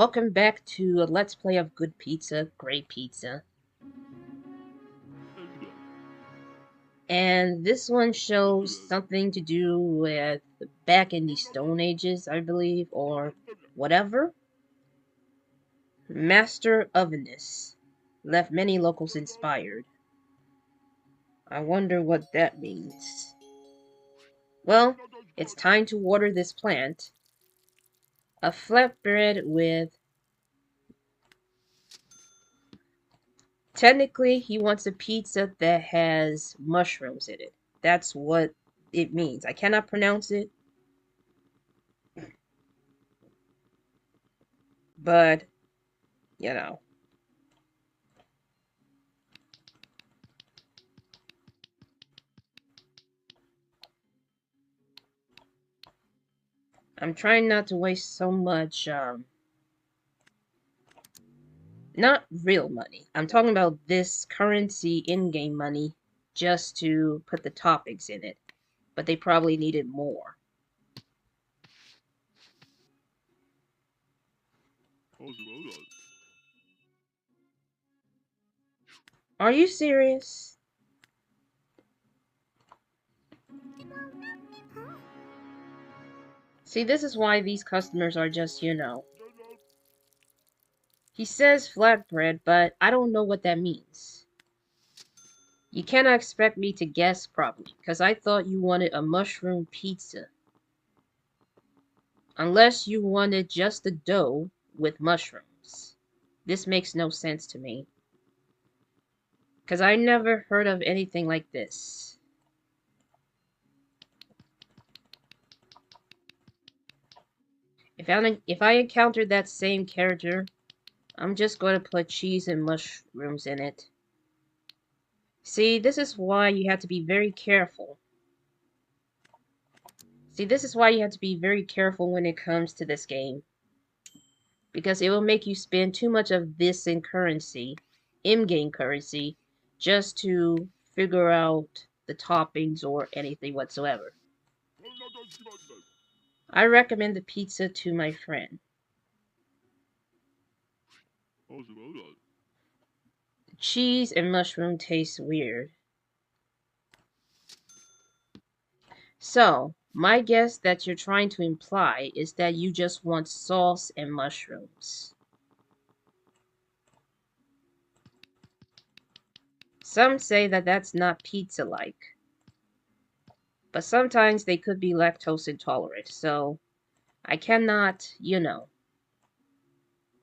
welcome back to a Let's Play of Good Pizza, Great Pizza. And this one shows something to do with back in the Stone Ages, I believe, or whatever. Master Ovenness left many locals inspired. I wonder what that means. Well, it's time to water this plant. A flatbread with... Technically, he wants a pizza that has mushrooms in it. That's what it means. I cannot pronounce it, but, you know. I'm trying not to waste so much, not real money. I'm talking about this currency in-game money just to put the toppings in it. But they probably needed more. Are you serious? See, this is why these customers are just, you know. He says flatbread, but I don't know what that means. You cannot expect me to guess properly, because I thought you wanted a mushroom pizza. Unless you wanted just the dough with mushrooms. This makes no sense to me. Because I never heard of anything like this. If I encountered that same character, I'm just going to put cheese and mushrooms in it. See, this is why you have to be very careful. See, this is why you have to be very careful when it comes to this game. Because it will make you spend too much of this in currency, in-game currency, just to figure out the toppings or anything whatsoever. I recommend the pizza to my friend. The cheese and mushroom taste weird. So, my guess that you're trying to imply is that you just want sauce and mushrooms. Some say that that's not pizza-like. But sometimes they could be lactose intolerant, so I cannot, you know,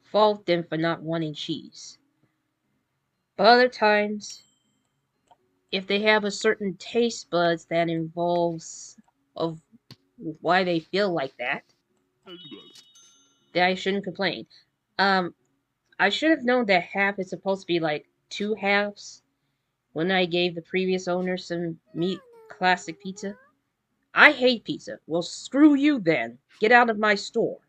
fault them for not wanting cheese. But other times, if they have a certain taste buds that involves of why they feel like that, then I shouldn't complain. I should have known that half is supposed to be like 2 halves when I gave the previous owner some meat classic pizza. I hate pizza. Well, screw you then. Get out of my store.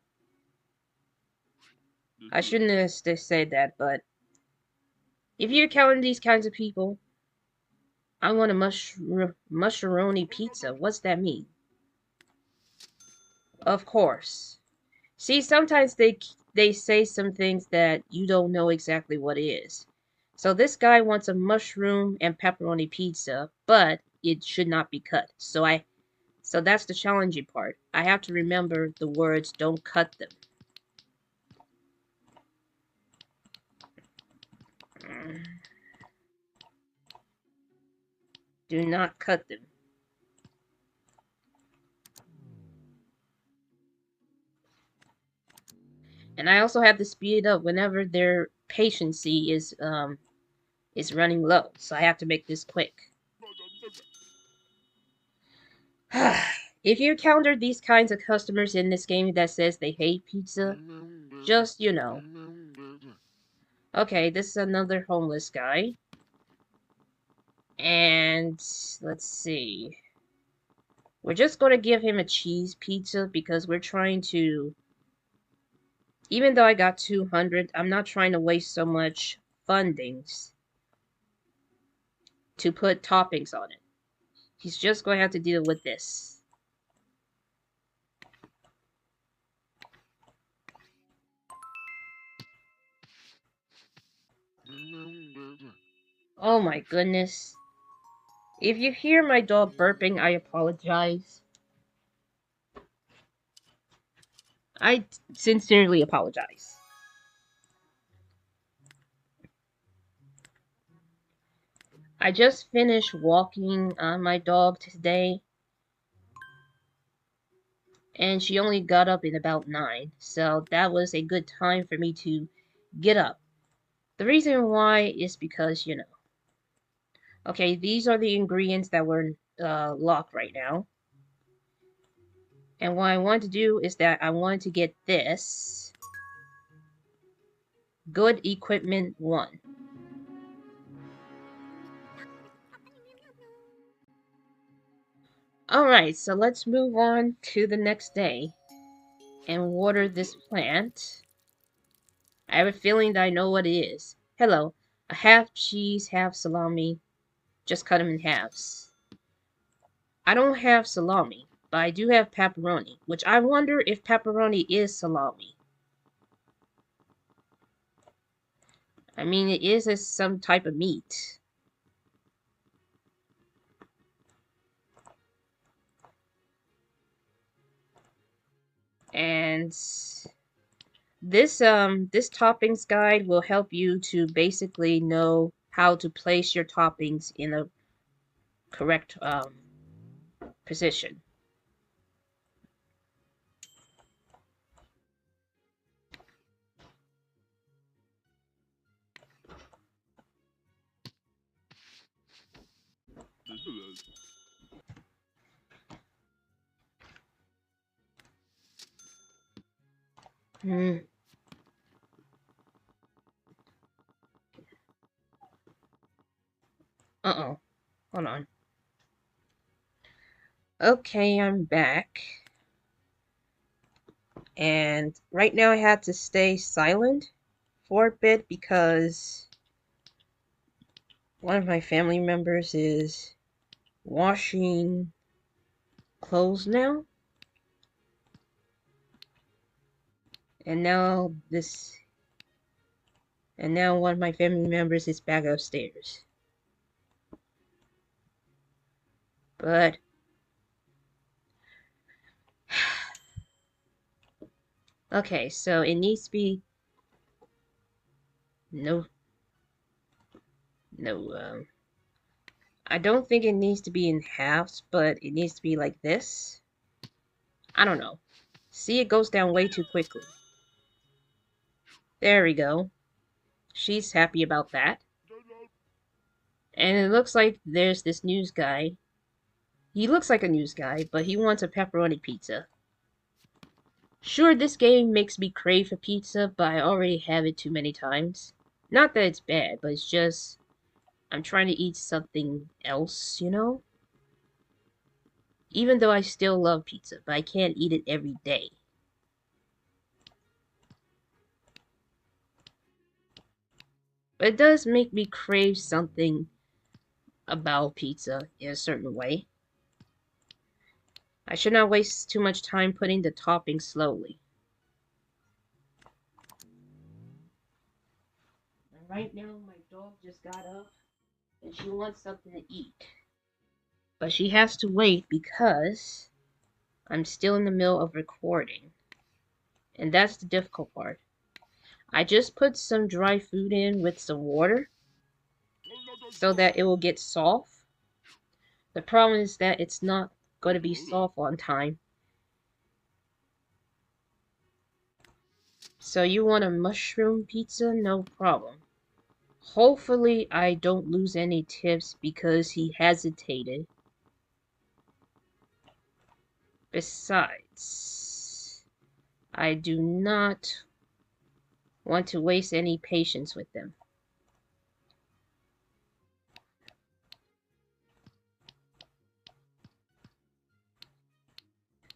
I shouldn't have said that, but if you're counting these kinds of people, I want a mushroomy pizza. What's that mean? Of course. See, sometimes they say some things that you don't know exactly what it is. So this guy wants a mushroom and pepperoni pizza, but it should not be cut. So that's the challenging part. I have to remember the words, don't cut them. Do not cut them. And I also have to speed it up whenever their patience is running low. So I have to make this quick. If you encounter these kinds of customers in this game that says they hate pizza, just, you know. Okay, this is another homeless guy. And let's see. We're just going to give him a cheese pizza because we're trying to... Even though I got 200, I'm not trying to waste so much fundings to put toppings on it. He's just going to have to deal with this. Oh my goodness. If you hear my dog burping, I apologize. I sincerely apologize. I just finished walking my dog today, and she only got up at about 9, so that was a good time for me to get up. The reason why is because, okay, these are the ingredients that were locked right now. And what I want to do is that I want to get this good equipment 1. Alright, so let's move on to the next day and water this plant. I have a feeling that I know what it is. Hello, a half cheese, half salami. Just cut them in halves. I don't have salami, but I do have pepperoni, which I wonder if pepperoni is salami. I mean, it is some type of meat. And this toppings guide will help you to basically know how to place your toppings in a correct position. Hmm. Uh-oh. Hold on. Okay, I'm back. And right now I have to stay silent for a bit because one of my family members is washing clothes now. And now one of my family members is back upstairs. But okay, so it needs to be no, I don't think it needs to be in halves, but it needs to be like this. I don't know. See, it goes down way too quickly. There we go. She's happy about that. And it looks like there's this news guy. He looks like a news guy, but he wants a pepperoni pizza. Sure, this game makes me crave for pizza, but I already have it too many times. Not that it's bad, but it's just I'm trying to eat something else, Even though I still love pizza, but I can't eat it every day. But it does make me crave something about pizza in a certain way. I should not waste too much time putting the toppings slowly. And right now, my dog just got up and she wants something to eat. But she has to wait because I'm still in the middle of recording. And that's the difficult part. I just put some dry food in with some water so that it will get soft. The problem is that it's not going to be soft on time. So you want a mushroom pizza? No problem. Hopefully I don't lose any tips because he hesitated. Besides, I do not want to waste any patience with them.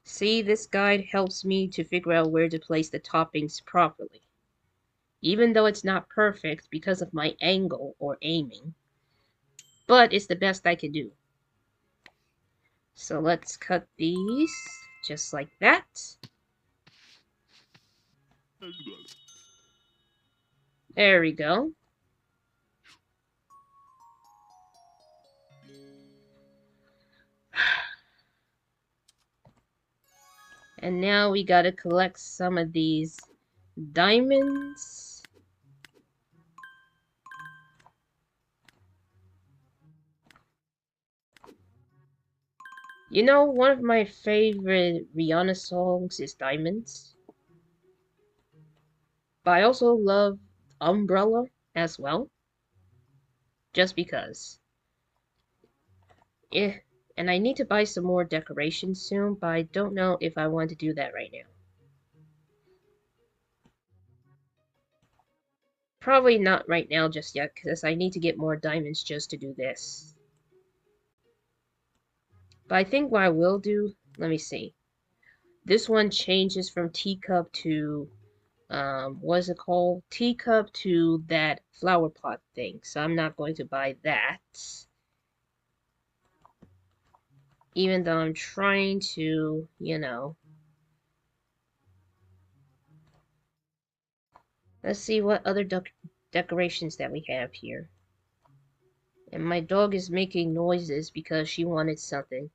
See, this guide helps me to figure out where to place the toppings properly. Even though it's not perfect because of my angle or aiming. But it's the best I can do. So let's cut these just like that. There we go. And now we gotta collect some of these diamonds. You know, one of my favorite Rihanna songs is Diamonds. But I also love Umbrella as well. Just because. Eh, and I need to buy some more decorations soon, but I don't know if I want to do that right now. Probably not right now just yet, because I need to get more diamonds just to do this. But I think what I will do, let me see. This one changes from teacup to, what is it called? Teacup to that flower pot thing. So I'm not going to buy that. Even though I'm trying to, you know. Let's see what other decorations that we have here. And my dog is making noises because she wanted something.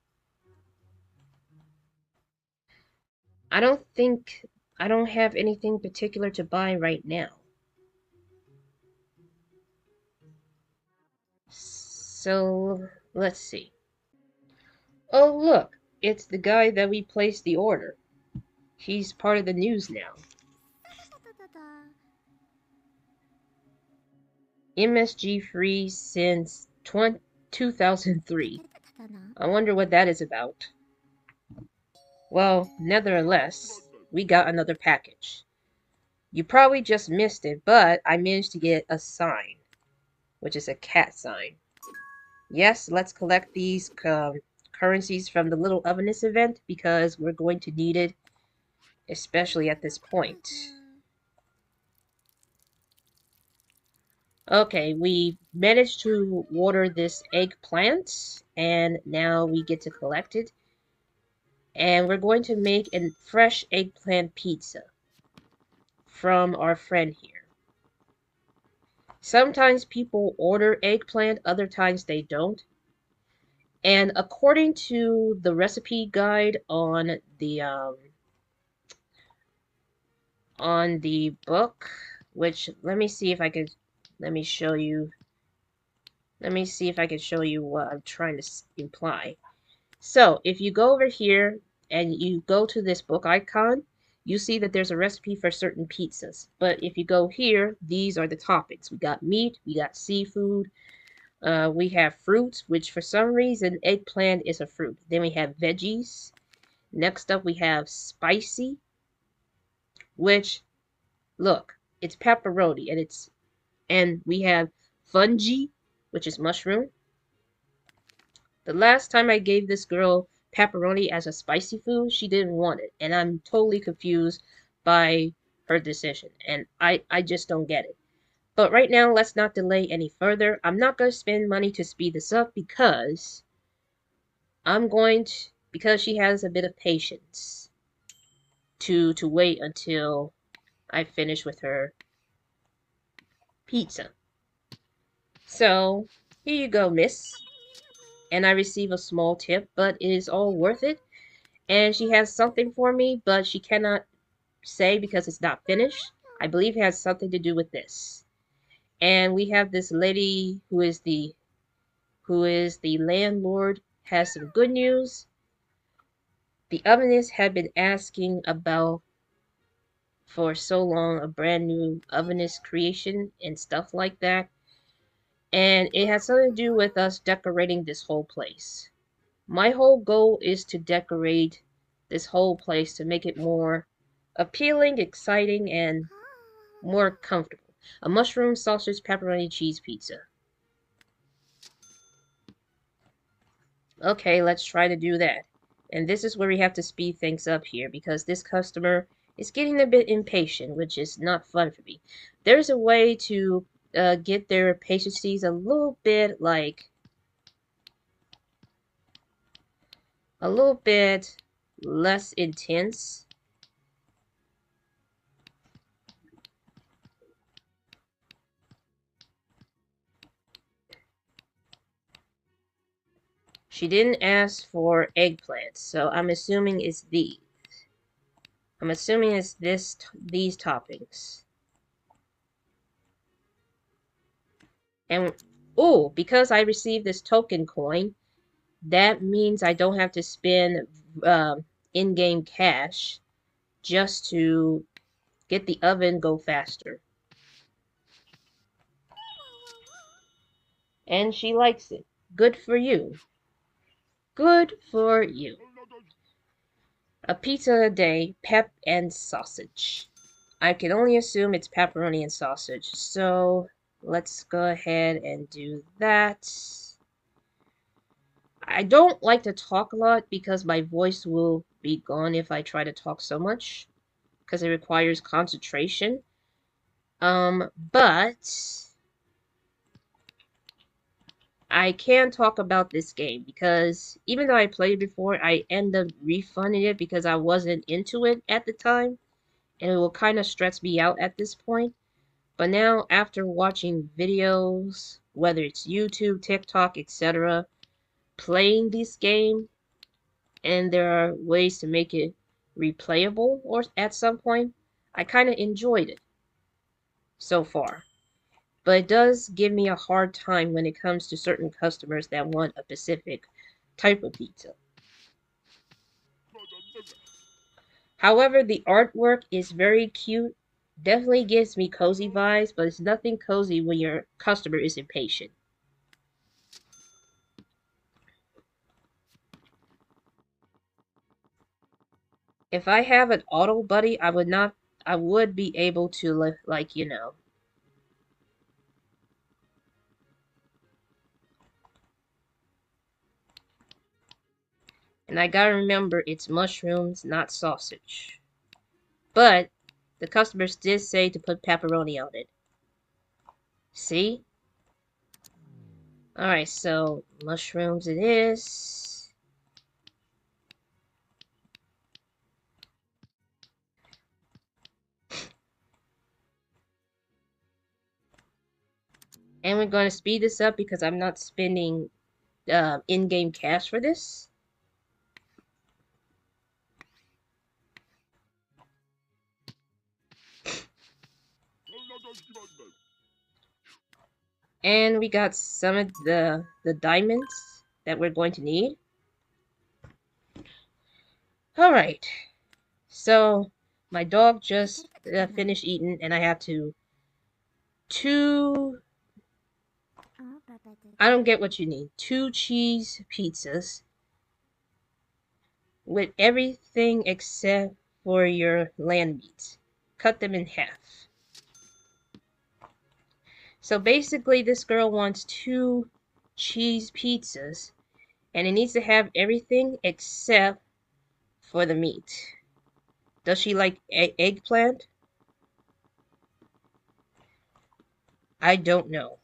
I don't think I don't have anything particular to buy right now. So let's see. Oh look, it's the guy that we placed the order. He's part of the news now. MSG free since 2003. I wonder what that is about. Well, nevertheless, we got another package. You probably just missed it, but I managed to get a sign, which is a cat sign. Yes, let's collect these currencies from the Little Ovenist event because we're going to need it, especially at this point. Okay, we managed to water this eggplant, and now we get to collect it. And we're going to make a fresh eggplant pizza from our friend here. Sometimes people order eggplant, other times they don't. And according to the recipe guide on the book, which let me see if I could let me show you let me see if I can show you what I'm trying to imply. So, if you go over here and you go to this book icon, you see that there's a recipe for certain pizzas. But if you go here, these are the toppings. We got meat, we got seafood, we have fruits, which for some reason eggplant is a fruit. Then we have veggies. Next up we have spicy, which look, it's pepperoni and we have fungi, which is mushroom. The last time I gave this girl pepperoni as a spicy food, she didn't want it, and I'm totally confused by her decision, and I just don't get it. But right now, let's not delay any further. I'm not going to spend money to speed this up because because she has a bit of patience to wait until I finish with her pizza. So, here you go, miss. And I receive a small tip, but it is all worth it. And she has something for me, but she cannot say because it's not finished. I believe it has something to do with this. And we have this lady who is the landlord, has some good news. The ovenist had been asking about for so long a brand new ovenist creation and stuff like that. And it has something to do with us decorating this whole place. My whole goal is to decorate this whole place to make it more appealing, exciting, and more comfortable. A mushroom, sausage, pepperoni, cheese pizza. Okay, let's try to do that. And this is where we have to speed things up here because this customer is getting a bit impatient, which is not fun for me. There's a way to get their patiencies a little bit less intense. She didn't ask for eggplants, so I'm assuming it's these. I'm assuming it's these toppings. And, oh, because I received this token coin, that means I don't have to spend in-game cash just to get the oven go faster. And she likes it. Good for you. Good for you. A pizza a day, pep and sausage. I can only assume it's pepperoni and sausage. So let's go ahead and do that. I don't like to talk a lot because my voice will be gone if I try to talk so much, because it requires concentration. But I can talk about this game because even though I played it before, I end up refunding it because I wasn't into it at the time, and it will kind of stress me out at this point. But now, after watching videos, whether it's YouTube, TikTok, etc., playing this game, and there are ways to make it replayable or at some point, I kind of enjoyed it so far. But it does give me a hard time when it comes to certain customers that want a specific type of pizza. However, the artwork is very cute. Definitely gives me cozy vibes, but it's nothing cozy when your customer is impatient. If I have an auto buddy, I would be able to, like, you know. And I gotta remember, it's mushrooms, not sausage. But the customers did say to put pepperoni on it. See? Alright, so mushrooms it is. And we're going to speed this up because I'm not spending in-game cash for this. And we got some of the diamonds that we're going to need. Alright, so my dog just finished eating and I have I don't get what you need. 2 cheese pizzas with everything except for your lamb meat. Cut them in half. So basically this girl wants 2 cheese pizzas and it needs to have everything except for the meat. Does she like eggplant? I don't know.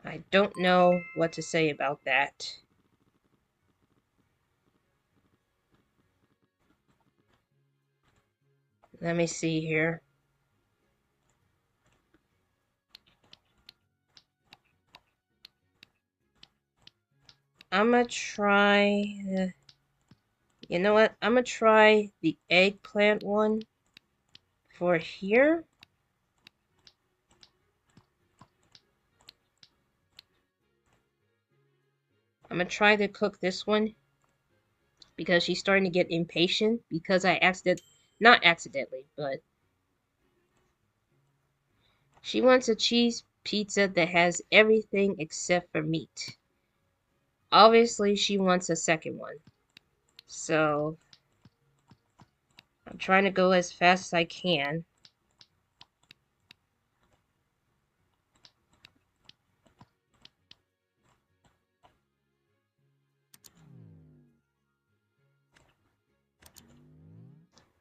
I don't know what to say about that. Let me see here. I'm gonna try... you know what? I'm gonna try the eggplant one for here. I'm gonna try to cook this one because she's starting to get impatient because I not accidentally, but she wants a cheese pizza that has everything except for meat. Obviously, she wants a second one. So, I'm trying to go as fast as I can.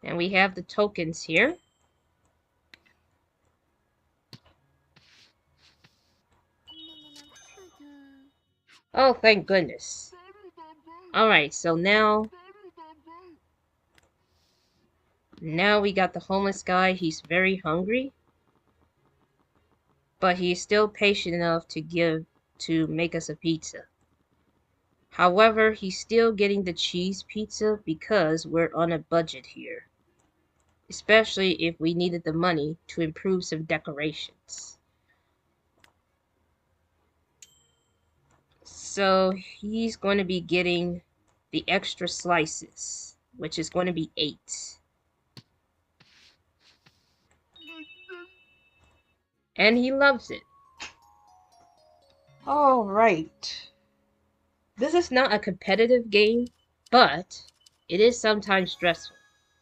And we have the tokens here. Oh, thank goodness. Alright, so now we got the homeless guy. He's very hungry. But he's still patient enough to make us a pizza. However, he's still getting the cheese pizza because we're on a budget here. Especially if we needed the money to improve some decorations. So he's going to be getting the extra slices, which is going to be 8. And he loves it. Alright. This is not a competitive game, but it is sometimes stressful,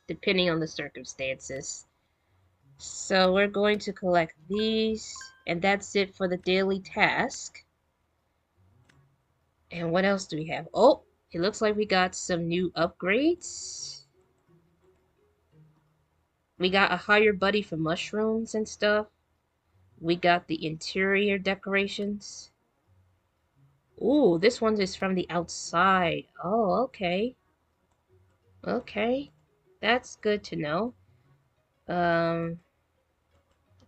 depending on the circumstances. So we're going to collect these, and that's it for the daily task. And what else do we have? Oh, it looks like we got some new upgrades. We got a higher buddy for mushrooms and stuff. We got the interior decorations. Ooh, this one is from the outside. Oh, okay. Okay. That's good to know.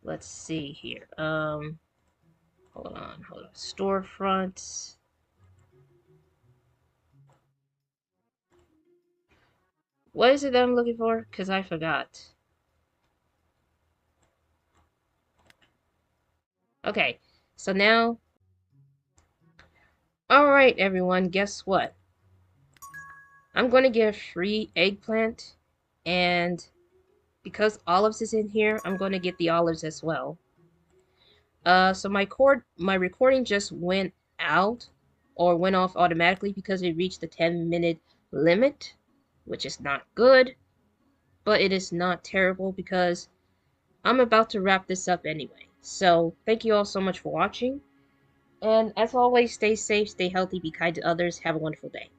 Let's see here. Hold on. Storefronts. What is it that I'm looking for? Because I forgot. Okay, so now... Alright, everyone, guess what? I'm going to get a free eggplant, and because olives is in here, I'm going to get the olives as well. So my recording just went out, or went off automatically because it reached the 10-minute limit, which is not good, but it is not terrible because I'm about to wrap this up anyway. So thank you all so much for watching, and as always, stay safe, stay healthy, be kind to others, have a wonderful day.